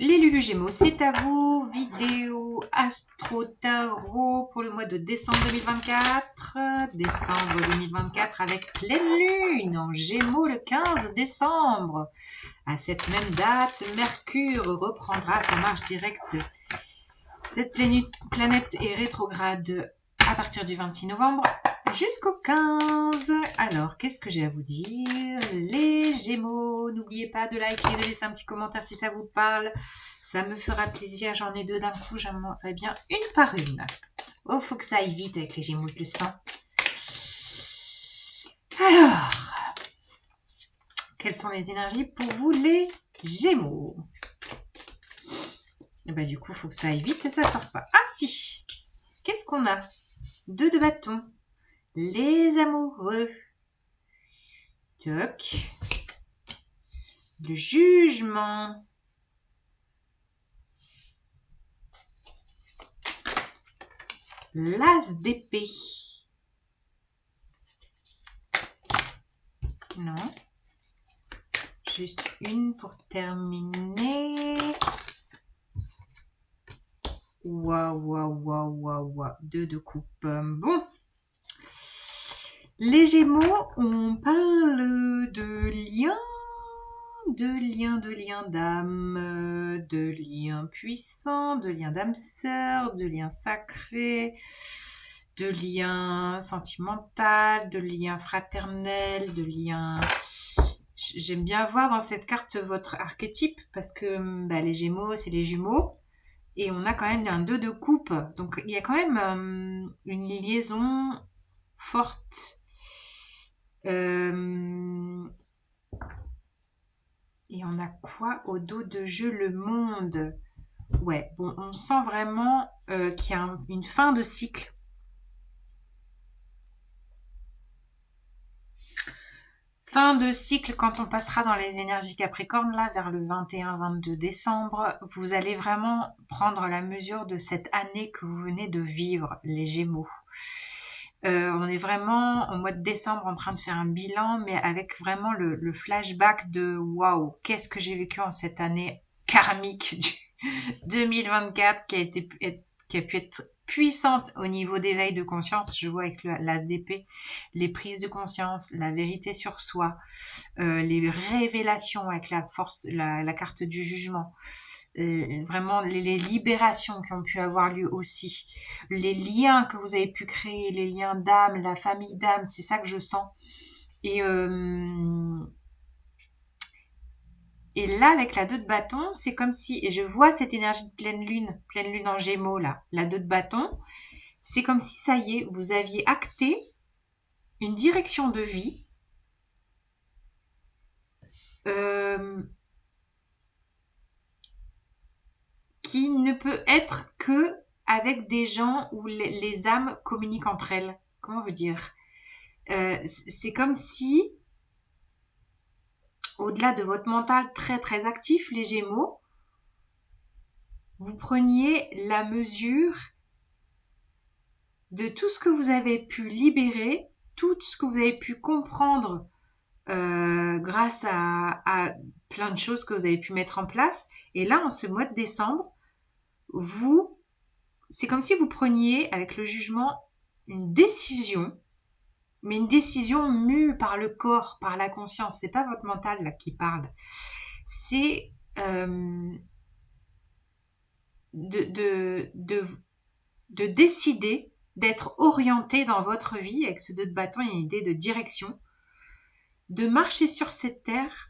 Les Lulu Gémeaux, c'est à vous. Vidéo Astro Tarot pour le mois de décembre 2024. Décembre 2024 avec pleine lune en Gémeaux le 15 décembre. À cette même date, Mercure reprendra sa marche directe. Cette planète est rétrograde à partir du 26 novembre jusqu'au 15. Alors, qu'est-ce que j'ai à vous dire? Les Gémeaux, n'oubliez pas de liker, de laisser un petit commentaire si ça vous parle. Ça me fera plaisir, j'en ai deux d'un coup, j'en aurai bien une par une. Oh, faut que ça aille vite avec les Gémeaux, je le sens. Alors, quelles sont les énergies pour vous les Gémeaux? Et bah, du coup, faut que ça aille vite et ça sort pas. Ah si! Qu'est-ce qu'on a? 2 de bâton. Les amoureux. Toc. Le jugement. L'as d'épée. Non. Juste une pour terminer. Waouh, waouh, waouh, waouh, waouh. 2 de coupe. Bon. Les Gémeaux, on parle de liens, d'âme, de liens puissants, de liens d'âme sœur, de liens sacrés, de liens sentimentaux, de liens fraternels, de liens... J'aime bien voir dans cette carte votre archétype parce que les Gémeaux, c'est les jumeaux. Et on a quand même un 2 de coupe. Donc il y a quand même une liaison forte. Et on a quoi au dos de jeu? Le monde. Ouais, bon, on sent vraiment qu'il y a une fin de cycle. Fin de cycle quand on passera dans les énergies Capricorne, là, vers le 21-22 décembre. Vous allez vraiment prendre la mesure de cette année que vous venez de vivre, les Gémeaux. On est vraiment au mois de décembre en train de faire un bilan, mais avec vraiment le flashback de waouh, qu'est-ce que j'ai vécu en cette année karmique du 2024 qui a pu être puissante au niveau d'éveil de conscience. Je vois avec l'as d'épée les prises de conscience, la vérité sur soi, les révélations avec la force, la carte du jugement. Vraiment les libérations qui ont pu avoir lieu aussi, les liens que vous avez pu créer, les liens d'âme, la famille d'âme, c'est ça que je sens. Et là, avec la 2 de bâton, c'est comme si, et je vois cette énergie de pleine lune en Gémeaux là, la 2 de bâton, c'est comme si ça y est, vous aviez acté une direction de vie qui ne peut être que avec des gens où les âmes communiquent entre elles. Comment vous dire? C'est comme si, au-delà de votre mental très très actif, les Gémeaux, vous preniez la mesure de tout ce que vous avez pu libérer, tout ce que vous avez pu comprendre grâce à plein de choses que vous avez pu mettre en place. Et là, en ce mois de décembre, c'est comme si vous preniez avec le jugement une décision, mais une décision mue par le corps, par la conscience. C'est pas votre mental là qui parle. C'est de décider d'être orienté dans votre vie. Avec ce 2 de bâton, il y a une idée de direction, de marcher sur cette terre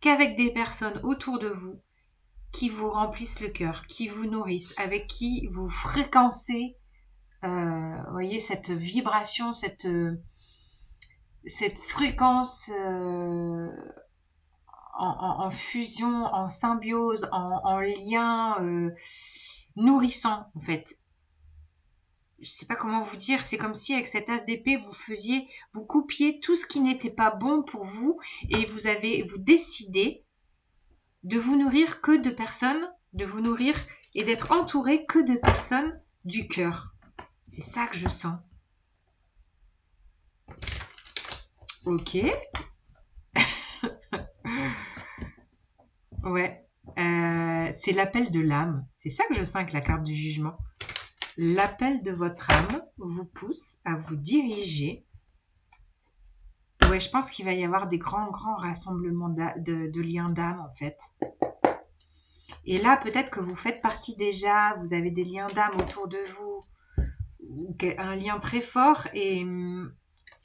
qu'avec des personnes autour de vous qui vous remplissent le cœur, qui vous nourrissent, avec qui vous fréquencez, voyez, cette vibration, cette fréquence en fusion, en symbiose, en lien nourrissant, en fait. Je sais pas comment vous dire, c'est comme si avec cet as d'épée, vous coupiez tout ce qui n'était pas bon pour vous et vous décidez de vous nourrir que de personnes, de vous nourrir et d'être entouré que de personnes du cœur. C'est ça que je sens. Ok. Ouais. Ouais, c'est l'appel de l'âme. C'est ça que je sens avec la carte du jugement. L'appel de votre âme vous pousse à vous diriger. Ouais, je pense qu'il va y avoir des grands, grands rassemblements de liens d'âme, en fait. Et là, peut-être que vous faites partie déjà, vous avez des liens d'âme autour de vous, ou un lien très fort, et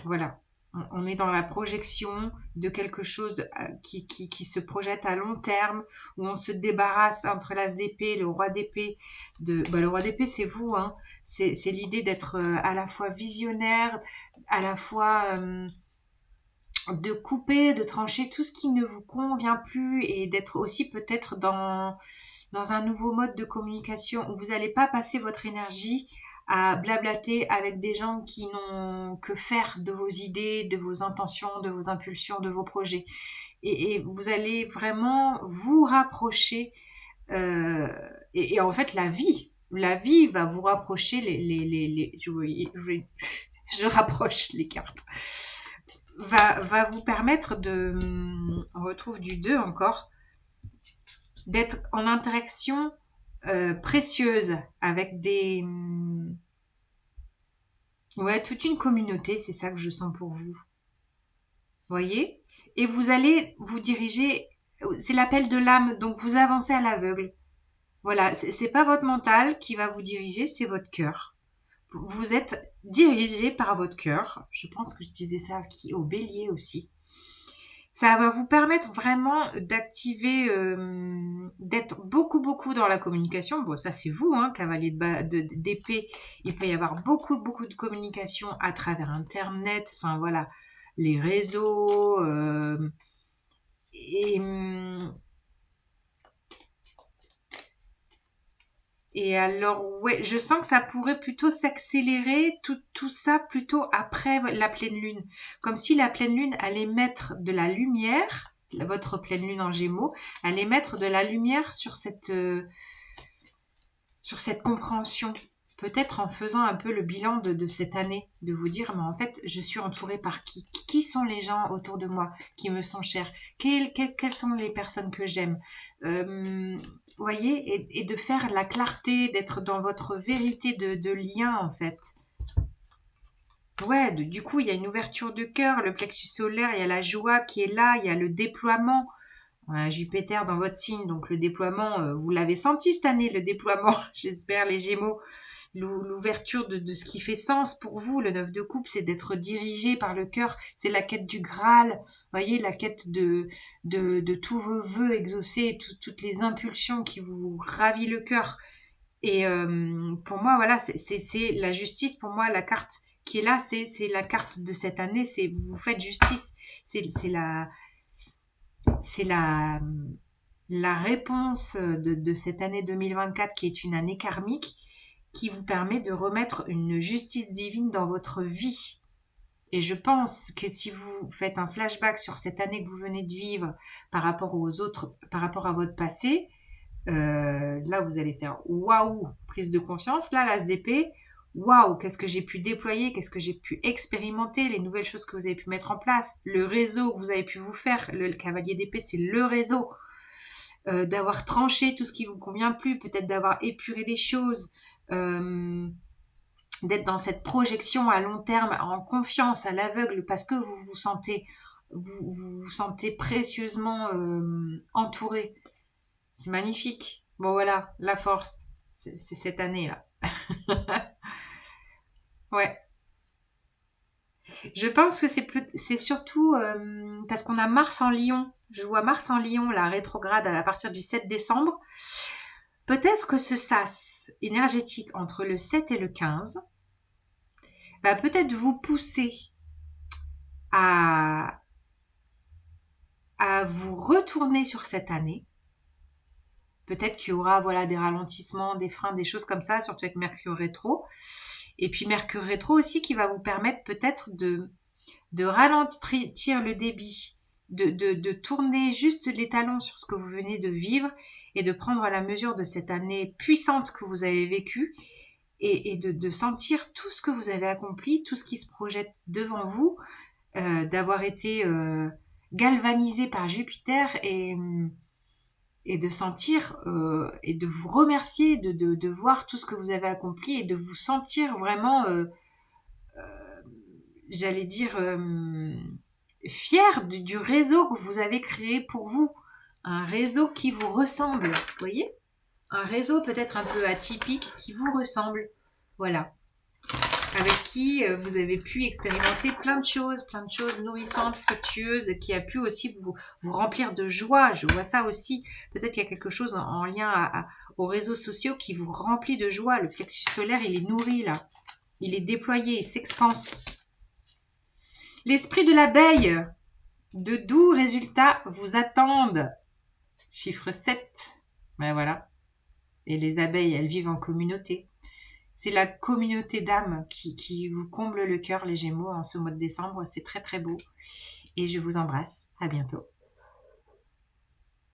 voilà. On est dans la projection de quelque chose qui se projette à long terme, où on se débarrasse entre l'as d'épée, le roi d'épée. Le roi d'épée, c'est vous, hein. C'est l'idée d'être à la fois visionnaire, à la fois de couper, de trancher tout ce qui ne vous convient plus et d'être aussi peut-être dans un nouveau mode de communication où vous n'allez pas passer votre énergie à blablater avec des gens qui n'ont que faire de vos idées, de vos intentions, de vos impulsions, de vos projets. Et vous allez vraiment vous rapprocher. Et en fait, la vie va vous rapprocher je rapproche les cartes. Va vous permettre de, on retrouve du 2 encore, d'être en interaction précieuse avec ouais, toute une communauté, c'est ça que je sens pour vous. Voyez? Et vous allez vous diriger, c'est l'appel de l'âme, donc vous avancez à l'aveugle. Voilà, c'est pas votre mental qui va vous diriger, c'est votre cœur. Vous êtes dirigé par votre cœur. Je pense que je disais ça au bélier aussi. Ça va vous permettre vraiment d'activer, d'être beaucoup, beaucoup dans la communication. Bon, ça c'est vous, hein, cavalier d'épée. Il peut y avoir beaucoup, beaucoup de communication à travers Internet. Enfin voilà, les réseaux. Et, et alors, ouais, je sens que ça pourrait plutôt s'accélérer, tout ça plutôt après la pleine lune. Comme si la pleine lune allait mettre de la lumière, votre pleine lune en Gémeaux, allait mettre de la lumière sur cette compréhension. Peut-être en faisant un peu le bilan de cette année, de vous dire, mais en fait, je suis entourée par qui? Qui sont les gens autour de moi qui me sont chers? Quelles sont les personnes que j'aime? Voyez, et de faire la clarté, d'être dans votre vérité de lien, en fait. Ouais, du coup, il y a une ouverture de cœur, le plexus solaire, il y a la joie qui est là, il y a le déploiement. Jupiter dans votre signe, donc le déploiement, vous l'avez senti cette année, le déploiement, j'espère, les Gémeaux. L'ouverture de ce qui fait sens pour vous, le 9 de coupe, c'est d'être dirigé par le cœur, c'est la quête du Graal, voyez, la quête de tous vos vœux exaucés, toutes les impulsions qui vous ravit le cœur. Et pour moi, voilà, c'est la justice, pour moi, la carte qui est là, c'est la carte de cette année, c'est vous faites justice, c'est la réponse de cette année 2024 qui est une année karmique qui vous permet de remettre une justice divine dans votre vie. Et je pense que si vous faites un flashback sur cette année que vous venez de vivre par rapport aux autres, par rapport à votre passé, là vous allez faire waouh, prise de conscience, là l'as d'épée, waouh, qu'est-ce que j'ai pu déployer, qu'est-ce que j'ai pu expérimenter, les nouvelles choses que vous avez pu mettre en place, le réseau que vous avez pu vous faire, le cavalier d'épée c'est le réseau, d'avoir tranché tout ce qui vous convient plus, peut-être d'avoir épuré les choses, d'être dans cette projection à long terme, en confiance, à l'aveugle, parce que vous sentez précieusement entouré. C'est magnifique. Bon voilà, la force, c'est cette année-là. Ouais. Je pense que c'est surtout parce qu'on a Mars en Lion. Je vois Mars en Lion, la rétrograde à partir du 7 décembre. Peut-être que ce sas énergétique entre le 7 et le 15 va peut-être vous pousser à vous retourner sur cette année. Peut-être qu'il y aura voilà, des ralentissements, des freins, des choses comme ça, surtout avec Mercure rétro. Et puis Mercure rétro aussi qui va vous permettre peut-être de ralentir le débit, de tourner juste les talons sur ce que vous venez de vivre et de prendre la mesure de cette année puissante que vous avez vécue et de sentir tout ce que vous avez accompli, tout ce qui se projette devant vous, d'avoir été galvanisé par Jupiter et de sentir et de vous remercier de voir tout ce que vous avez accompli et de vous sentir vraiment, j'allais dire, fier du réseau que vous avez créé pour vous. Un réseau qui vous ressemble, vous voyez? Un réseau peut-être un peu atypique qui vous ressemble. Voilà. Avec qui vous avez pu expérimenter plein de choses nourrissantes, fructueuses, qui a pu aussi vous remplir de joie. Je vois ça aussi. Peut-être qu'il y a quelque chose en lien aux réseaux sociaux qui vous remplit de joie. Le plexus solaire, il est nourri là. Il est déployé, il s'expanse. L'esprit de l'abeille, de doux résultats vous attendent. Chiffre 7. Ben voilà. Et les abeilles, elles vivent en communauté. C'est la communauté d'âmes qui vous comble le cœur, les Gémeaux, en ce mois de décembre. C'est très très beau. Et je vous embrasse. À bientôt.